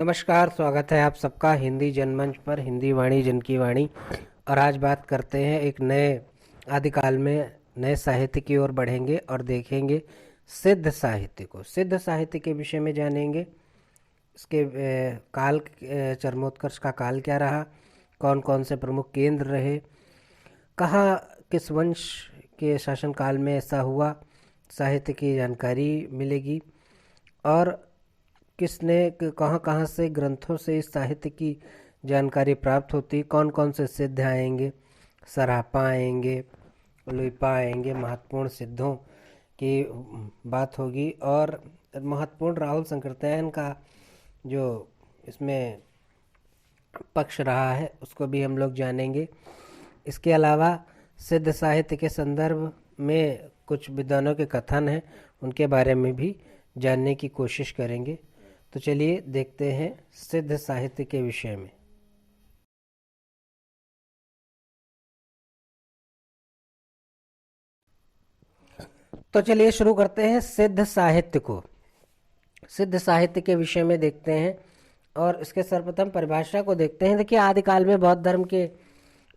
नमस्कार, स्वागत है आप सबका हिंदी जनमंच पर। हिंदी वाणी जन की वाणी। और आज बात करते हैं एक नए आदिकाल में नए साहित्य की ओर बढ़ेंगे और देखेंगे सिद्ध साहित्य को। सिद्ध साहित्य के विषय में जानेंगे। इसके काल, चरमोत्कर्ष का काल क्या रहा, कौन कौन से प्रमुख केंद्र रहे, कहाँ किस वंश के शासनकाल में ऐसा हुआ, साहित्य की जानकारी मिलेगी। और किसने कहाँ कहाँ से ग्रंथों से इस साहित्य की जानकारी प्राप्त होती, कौन कौन से सिद्ध आएंगे, सरापा आएंगे, लुइपा आएंगे, महत्वपूर्ण सिद्धों की बात होगी। और महत्वपूर्ण राहुल संकृत्यायन का जो इसमें पक्ष रहा है उसको भी हम लोग जानेंगे। इसके अलावा सिद्ध साहित्य के संदर्भ में कुछ विद्वानों के कथन हैं, उनके बारे में भी जानने की कोशिश करेंगे। तो चलिए देखते हैं सिद्ध साहित्य के विषय में। तो चलिए शुरू करते हैं सिद्ध साहित्य को। सिद्ध साहित्य के विषय में देखते हैं और इसके सर्वप्रथम परिभाषा को देखते हैं। देखिए, आदिकाल में बौद्ध धर्म के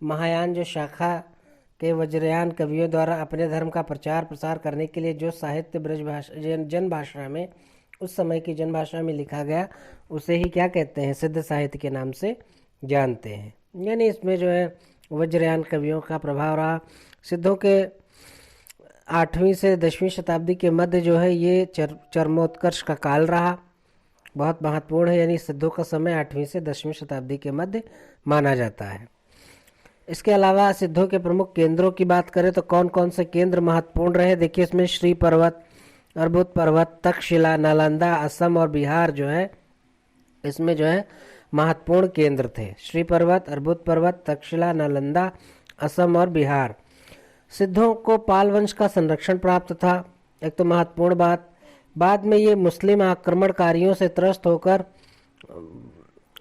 महायान जो शाखा के वज्रयान कवियों द्वारा अपने धर्म का प्रचार प्रसार करने के लिए जो साहित्य ब्रज भाषा जन भाषा में, उस समय की जन भाषा में लिखा गया, उसे ही क्या कहते हैं, सिद्ध साहित्य के नाम से जानते हैं। यानी इसमें जो है वज्रयान कवियों का प्रभाव रहा। सिद्धों के 8वीं से 10वीं शताब्दी के मध्य जो है ये चरमोत्कर्ष का काल रहा, बहुत महत्वपूर्ण है। यानी सिद्धों का समय 8वीं से 10वीं शताब्दी के मध्य माना जाता है। इसके अलावा सिद्धों के प्रमुख केंद्रों की बात करें तो कौन कौन से केंद्र महत्वपूर्ण रहे। देखिए, इसमें श्री पर्वत, अर्बुद पर्वत, तक्षशिला, नालंदा, असम और बिहार जो है इसमें जो है महत्वपूर्ण केंद्र थे। श्री पर्वत, अर्बुद पर्वत, तक्षशिला, नालंदा, असम और बिहार। सिद्धों को पाल वंश का संरक्षण प्राप्त था, एक तो महत्वपूर्ण बात। बाद में ये मुस्लिम आक्रमणकारियों से त्रस्त होकर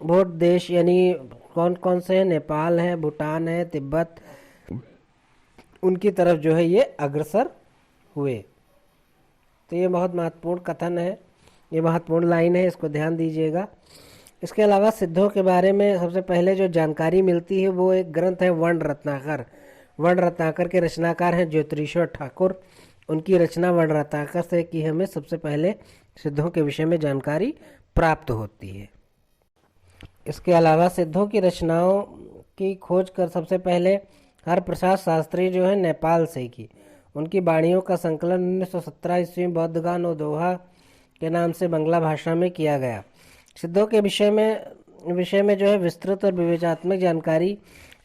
भोट देश, यानी कौन कौन से हैं, नेपाल है, भूटान है, तिब्बत, उनकी तरफ जो है ये अग्रसर हुए। तो ये बहुत महत्वपूर्ण कथन है, ये महत्वपूर्ण लाइन है, इसको ध्यान दीजिएगा। इसके अलावा सिद्धों के बारे में सबसे पहले जो जानकारी मिलती है वो एक ग्रंथ है वर्ण रत्नाकर। वर्ण रत्नाकर के रचनाकार हैं ज्योतिरीश्वर ठाकुर। उनकी रचना वर्ण रत्नाकर से की हमें सबसे पहले सिद्धों के विषय में जानकारी प्राप्त होती है। इसके अलावा सिद्धों की रचनाओं की खोज कर सबसे पहले हरप्रसाद शास्त्री जो है नेपाल से की। उनकी वाणियों का संकलन 1917 ईस्वी में बौद्धगान और दोहा के नाम से बांग्ला भाषा में किया गया। सिद्धों के विषय में जो है विस्तृत और विवेचनात्मक जानकारी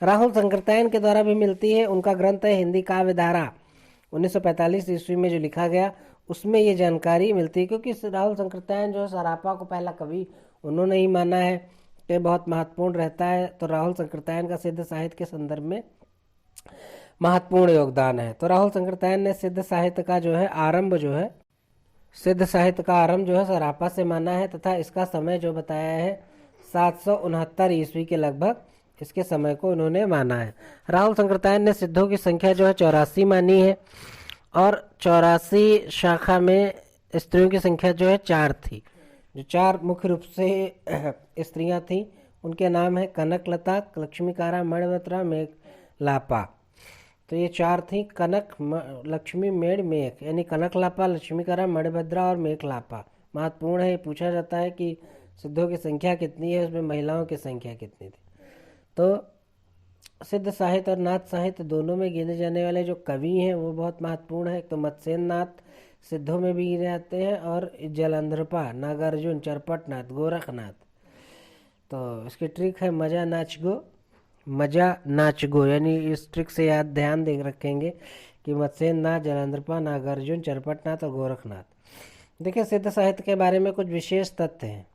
राहुल संकृत्यायन के द्वारा भी मिलती है। उनका ग्रंथ है हिंदी काव्य धारा, 1945 ईस्वी में जो लिखा गया, उसमें ये जानकारी मिलती है। क्योंकि राहुल संकृत्यायन जो है सरापा को पहला कवि उन्होंने ही माना है, तो बहुत महत्वपूर्ण रहता है। तो राहुल संकृत्यायन का सिद्ध साहित्य के संदर्भ में महत्वपूर्ण योगदान है। तो राहुल संकृत्यायन ने सिद्ध साहित्य का जो है आरंभ जो है सरापा से माना है, तथा इसका समय जो बताया है 769 ईस्वी के लगभग इसके समय को उन्होंने माना है। राहुल संकृत्यायन ने सिद्धों की संख्या जो है 84 मानी है, और 84 शाखा में स्त्रियों की संख्या जो है 4 थी। जो 4 मुख्य रूप से स्त्रियां थीं उनके नाम है कनकलता, लक्ष्मीकारा, मणिभद्रा, मेघलापा। तो ये 4 थी, कनक, लक्ष्मी, मेढ़, मेघ, यानी कनकलापा, लक्ष्मीकारा, मणिभद्रा और मेघलापा। महत्वपूर्ण है, पूछा जाता है कि सिद्धों की संख्या कितनी है, उसमें महिलाओं की संख्या कितनी थी। तो सिद्ध साहित्य और नाथ साहित्य दोनों में गिने जाने वाले जो कवि हैं वो बहुत महत्वपूर्ण है। एक तो मत्स्येंद्र नाथ सिद्धों में भी गिने जाते हैं, और जलंधरपा, नागार्जुन, चरपटनाथ, गोरखनाथ। तो इसकी ट्रिक है मजा नाच गो, यानी इस ट्रिक से याद ध्यान दे रखेंगे कि मत्स्येंद्र नाथ, जलंधरपा, नागार्जुन, चरपटनाथ और गोरखनाथ। देखिए, सिद्ध साहित्य के बारे में कुछ विशेष तथ्य हैं।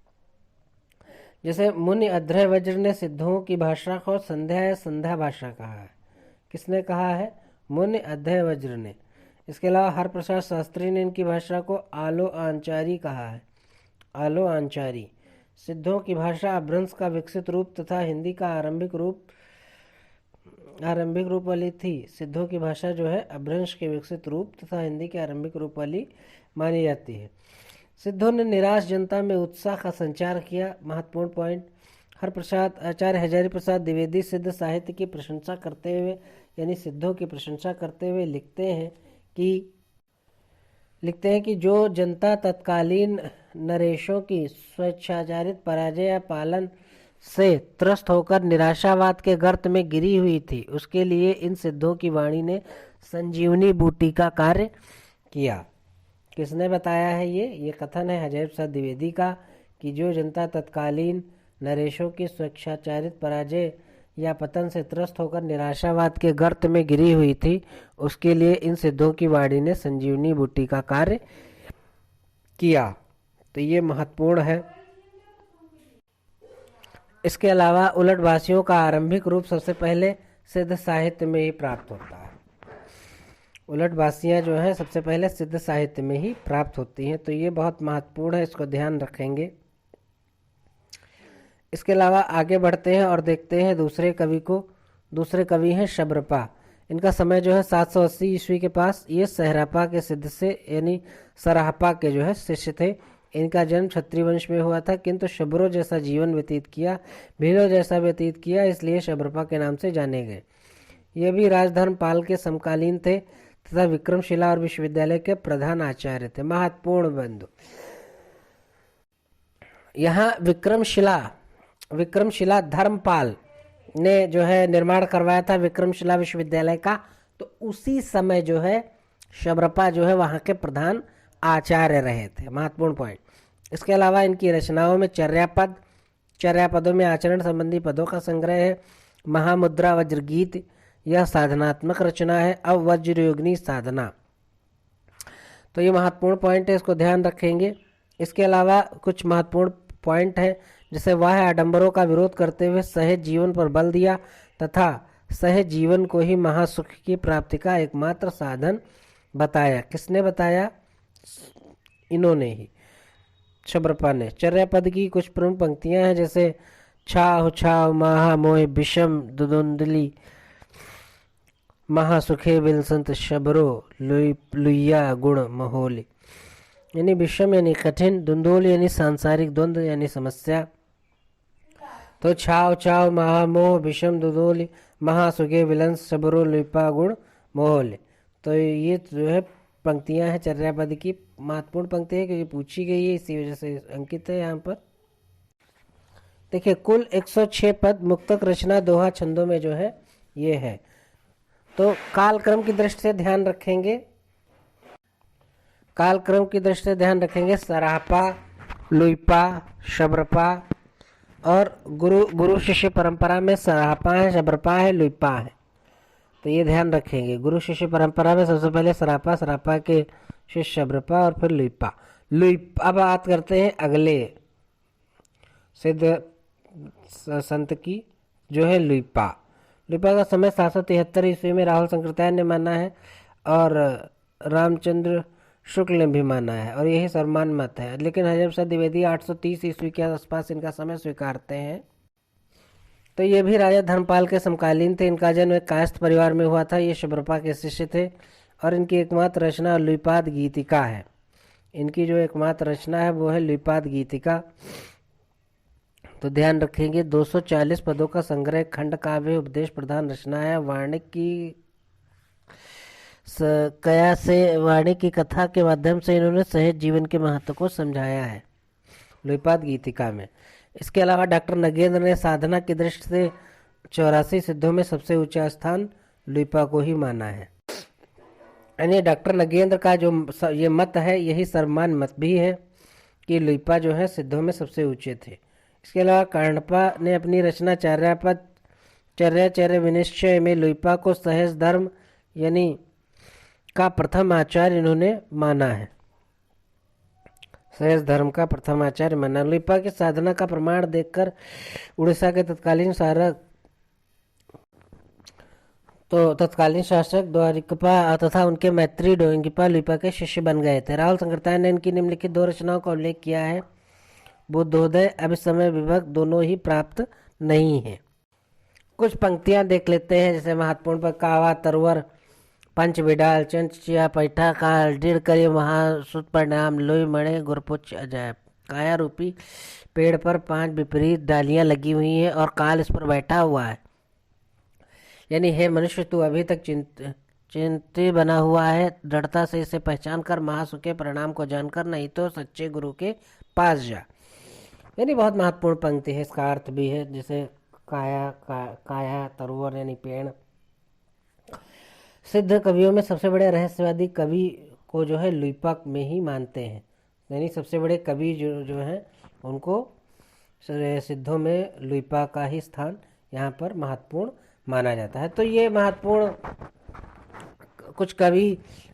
जैसे मुनि अध्रय वज्र ने सिद्धों की भाषा को संध्या या संध्या भाषा कहा है। किसने कहा है? मुनि अध्रय वज्र ने। इसके अलावा हरप्रसाद शास्त्री ने इनकी भाषा को आलो आंचारी कहा है। आलो आंचारी सिद्धों की भाषा अभ्रंश का विकसित रूप तथा हिंदी का आरंभिक रूप वाली थी। सिद्धों की भाषा जो है अभ्रंश के विकसित रूप तथा हिंदी के आरंभिक रूप वाली मानी जाती है। सिद्धों ने निराश जनता में उत्साह का संचार किया। महत्वपूर्ण पॉइंट, हरप्रसाद आचार्य हजारी प्रसाद द्विवेदी सिद्ध साहित्य की प्रशंसा करते हुए, यानी सिद्धों की प्रशंसा करते हुए लिखते हैं कि जो जनता तत्कालीन नरेशों की स्वेच्छाचारित पराजय या पालन से त्रस्त होकर निराशावाद के गर्त में गिरी हुई थी, उसके लिए इन सिद्धों की वाणी ने संजीवनी बूटी का कार्य किया। किसने बताया है? ये कथन है हजारी प्रसाद द्विवेदी का कि जो जनता तत्कालीन नरेशों की स्वेच्छाचारित पराजय या पतन से त्रस्त होकर निराशावाद के गर्त में गिरी हुई थी, उसके लिए इन सिद्धों की वाणी ने संजीवनी बूटी का कार्य किया। तो ये महत्वपूर्ण है। इसके अलावा उलटवासियों का आरंभिक रूप सबसे पहले सिद्ध साहित्य में ही प्राप्त होता है। उलटवासियाँ जो है सबसे पहले सिद्ध साहित्य में ही प्राप्त होती हैं। तो ये बहुत महत्वपूर्ण है, इसको ध्यान रखेंगे। इसके अलावा आगे बढ़ते हैं और देखते हैं दूसरे कवि को। दूसरे कवि हैं शबरपा। इनका समय जो है 780 ईस्वी के पास। ये सहरापा के सिद्ध से यानी सराहपा के जो है शिष्य थे। इनका जन्म क्षत्रिय वंश में हुआ था, किंतु शबरों जैसा जीवन व्यतीत किया, भीलों जैसा व्यतीत किया, इसलिए शबरपा के नाम से जाने गए। ये भी राजधर्मपाल के समकालीन थे तथा विक्रमशिला और विश्वविद्यालय के प्रधान आचार्य थे। महत्वपूर्ण बिंदु, यहाँ विक्रमशिला धर्मपाल ने जो है निर्माण करवाया था विक्रमशिला विश्वविद्यालय का। तो उसी समय जो है शबरपा जो है वहाँ के प्रधान आचार्य रहे थे। महत्वपूर्ण पॉइंट। इसके अलावा इनकी रचनाओं में चर्यापदों में आचरण संबंधी पदों का संग्रह है। महामुद्रा वज्रगीत यह साधनात्मक रचना है। अब वज्रयोगिनी साधना, तो ये महत्वपूर्ण पॉइंट है, इसको ध्यान रखेंगे। इसके अलावा कुछ महत्वपूर्ण पॉइंट है, जैसे वह आडंबरों का विरोध करते हुए सहज जीवन पर बल दिया तथा सहज जीवन को ही महासुख की प्राप्ति का एकमात्र साधन बताया। किसने बताया? इन्होंने ही, शबरपा ने। चर्यापद की कुछ प्रमुख पंक्तियां हैं, जैसे छाव छाव महा मोह विषम दुदुंदली महासुखे विलसंत शबरो लुइया गुण महोली। यानी विषम यानी कठिन, दुंदोल यानी सांसारिक द्वंद्व यानी समस्या। तो छाव छाव महामोह विषम दुदोल महासुखे विलंस शबरो लुइपा गुण मोहोल। तो ये जो है पंक्तियां हैं चर्यापद की। महत्वपूर्ण पंक्ति है क्योंकि पूछी गई है, इसी वजह से अंकित है यहाँ पर। देखिए कुल 106 पद मुक्तक रचना दोहा छंदों में जो है ये है। तो कालक्रम की दृष्टि से ध्यान रखेंगे। कालक्रम की दृष्टि से ध्यान रखेंगे। सराहपा, लुइपा, शबरपा और गुरु शिष्य परंपरा में सराहपा है, शबरपा है, लुइपा है। तो ये ध्यान रखेंगे। गुरु शिष्य परंपरा में सबसे पहले सराहपा के शिष्य शबरपा और फिर लुइपा। अब बात करते हैं अगले सिद्ध संत की, जो है लुइपा। लुइपा का समय 773 ईस्वी में राहुल शंकराचार्य ने माना है और रामचंद्र शुक्ल ने भी माना है, और यही सर्वमान्य मत है। लेकिन हजारी प्रसाद द्विवेदी 830 ईस्वी के आसपास इनका समय स्वीकारते हैं। तो ये भी राजा धर्मपाल के समकालीन थे। इनका जन्म एक कायस्थ परिवार में हुआ था। ये शबरपा के शिष्य थे और इनकी एकमात्र रचना लुइपाद गीतिका है। इनकी जो एकमात्र रचना है वो है लुइपाद गीतिका। तो ध्यान रखेंगे 240 पदों का संग्रह खंड काव्य उपदेश प्रधान रचना है। वाणिक की कथा के माध्यम से इन्होंने सहज जीवन के महत्व को समझाया है लुइपाद गीतिका में। इसके अलावा डॉक्टर नगेंद्र ने साधना की दृष्टि से 84 सिद्धों में सबसे ऊंचा स्थान लुइपा को ही माना है। यानी डॉक्टर नगेंद्र का जो ये मत है यही सर्वमान्य मत भी है कि लुइपा जो है सिद्धों में सबसे ऊंचे थे। इसके अलावा कर्णपा ने अपनी रचना चर्या विनिश्चय में लुइपा को सहज धर्म यानी का प्रथम आचार्य इन्होंने माना है। सहज धर्म का प्रथम आचार्य माना। लुइपा की साधना का प्रमाण देखकर उड़ीसा के तत्कालीन शासक द्वारिकपा तथा उनके मैत्री डोंगिपा लुइपा के शिष्य बन गए थे। राहुल शंकराचार्य ने इनकी निम्नलिखित 2 रचनाओं का उल्लेख किया है। बुद्धोदय अभिसमय विभक्त दोनों ही प्राप्त नहीं है। कुछ पंक्तियां देख लेते हैं, जैसे महत्वपूर्ण पर कावा तरवर पंच बिडाल चंचिया पैठा काल दृढ़ करे महासुत परिणाम लोई मणे गुरपुच्छ अजायब। काया रूपी पेड़ पर 5 विपरीत डालियां लगी हुई हैं और काल इस पर बैठा हुआ है। यानी हे मनुष्य, तू अभी तक चिंतित बना हुआ है। दृढ़ता से इसे पहचान कर महासु के परिणाम को जानकर, नहीं तो सच्चे गुरु के पास जा। यानी बहुत महत्वपूर्ण पंक्ति है। इसका अर्थ भी है जैसे काया तरुवर यानी पेड़। सिद्ध कवियों में सबसे बड़े रहस्यवादी कवि को जो है लुइपा में ही मानते हैं। यानी सबसे बड़े कवि जो हैं उनको सिद्धों में लुइपा का ही स्थान यहाँ पर महत्वपूर्ण माना जाता है। तो ये महत्वपूर्ण कुछ कवि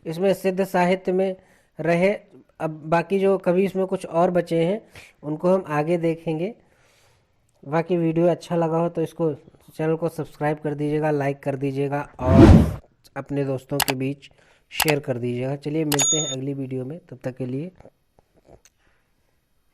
इसमें सिद्ध साहित्य में रहे। अब बाकी जो कवि इसमें कुछ और बचे हैं उनको हम आगे देखेंगे। बाकी वीडियो अच्छा लगा हो तो इसको चैनल को सब्सक्राइब कर दीजिएगा, लाइक कर दीजिएगा और अपने दोस्तों के बीच शेयर कर दीजिएगा। चलिए मिलते हैं अगली वीडियो में, तब तक के लिए